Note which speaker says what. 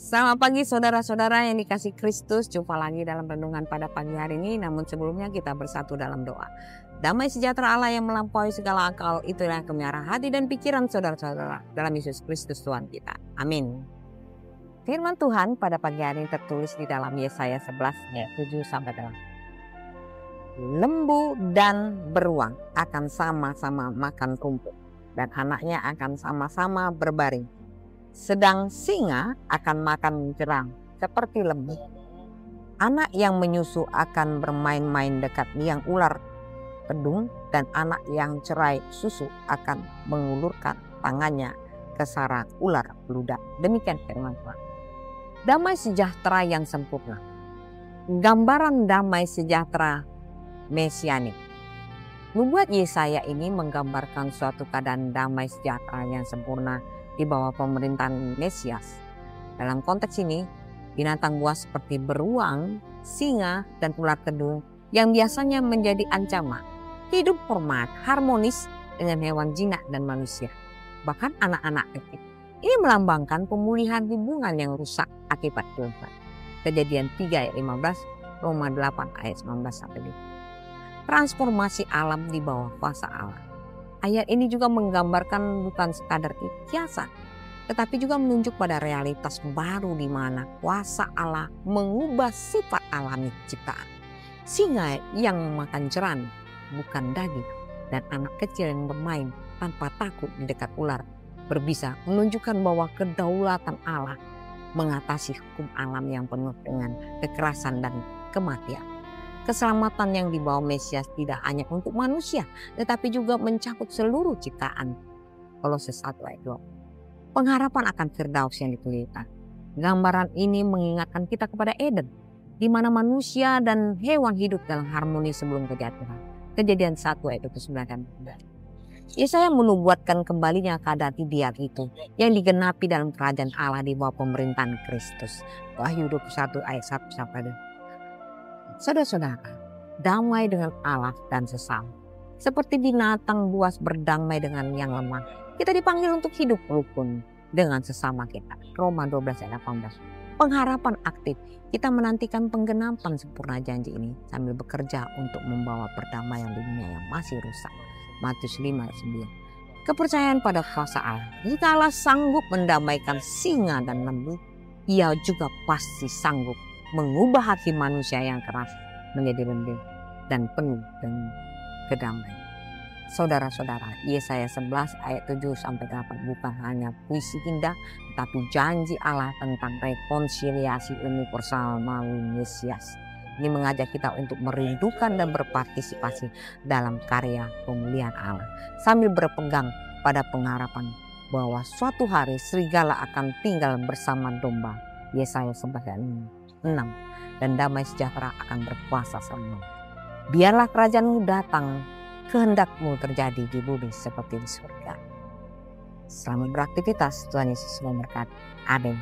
Speaker 1: Selamat pagi saudara-saudara yang dikasih Kristus. Jumpa lagi dalam renungan pada pagi hari ini. Namun sebelumnya kita bersatu dalam doa. Damai sejahtera Allah yang melampaui segala akal, itulah yang memelihara hati dan pikiran saudara-saudara dalam Yesus Kristus Tuhan kita. Amin. Firman Tuhan pada pagi hari ini tertulis di dalam Yesaya 11 ayat 7-8. Lembu dan beruang akan sama-sama makan rumput, dan anaknya akan sama-sama berbaring. Sedang singa akan makan jerang seperti lembu. Anak yang menyusu akan bermain-main dekat liang ular kedung, dan anak yang cerai susu akan mengulurkan tangannya ke sarang ular beludak. Demikian firman Tuhan. Damai sejahtera yang sempurna. Gambaran damai sejahtera mesianik. Nubuat Yesaya ini menggambarkan suatu keadaan damai sejahtera yang sempurna di bawah pemerintahan Mesias. Dalam konteks ini, binatang buas seperti beruang, singa, dan ular kedung yang biasanya menjadi ancaman, hidup hormat, harmonis dengan hewan jinak dan manusia, bahkan anak-anak kecil. Ini melambangkan pemulihan hubungan yang rusak akibat dosa. Kejadian 3 ayat 15, Roma 8 ayat 19-20. Transformasi alam di bawah kuasa Allah. Ayat ini juga menggambarkan bukan sekadar kiasan, tetapi juga menunjuk pada realitas baru di mana kuasa Allah mengubah sifat alami ciptaan. Singa yang memakan jerami, bukan daging, dan anak kecil yang bermain tanpa takut di dekat ular berbisa menunjukkan bahwa kedaulatan Allah mengatasi hukum alam yang penuh dengan kekerasan dan kematian. Keselamatan yang dibawa Mesias tidak hanya untuk manusia, tetapi juga mencakup seluruh ciptaan. Kolose 1 ayat 2. Pengharapan akan Firdaus yang dipulihkan. Gambaran ini mengingatkan kita kepada Eden, di mana manusia dan hewan hidup dalam harmoni sebelum kejatuhan. Kejadian 1 ayat 29 dan 30. Yesaya menubuatkan kembalinya keadaan ideal itu yang digenapi dalam kerajaan Allah di bawah pemerintahan Kristus. Wahyu 21 ayat 1-2. Saudara-saudara, damai dengan Allah dan sesama. Seperti binatang buas berdamai dengan yang lemah, kita dipanggil untuk hidup rukun dengan sesama kita. Roma 12 ayat 18. Pengharapan aktif, kita menantikan penggenapan sempurna janji ini sambil bekerja untuk membawa perdamaian di dunia yang masih rusak. Matius 5 ayat 9. Kepercayaan pada kuasa Allah. Jika Allah sanggup mendamaikan singa dan lembu, Ia juga pasti sanggup mengubah hati manusia yang keras menjadi lembut dan penuh dengan kedamaian. Saudara-saudara, Yesaya 11 ayat 7-8 bukan hanya puisi indah, tapi janji Allah tentang rekonsiliasi universal melalui Mesias. Ini mengajak kita untuk merindukan dan berpartisipasi dalam karya pemulihan Allah, sambil berpegang pada pengharapan bahwa suatu hari serigala akan tinggal bersama domba. Yesaya 11 ayat 6. Dan damai sejahtera akan berkuasa selama. Biarlah kerajaanmu datang, kehendakmu terjadi di bumi seperti di surga. Selamat beraktivitas, Tuhan Yesus memberkati. Amin.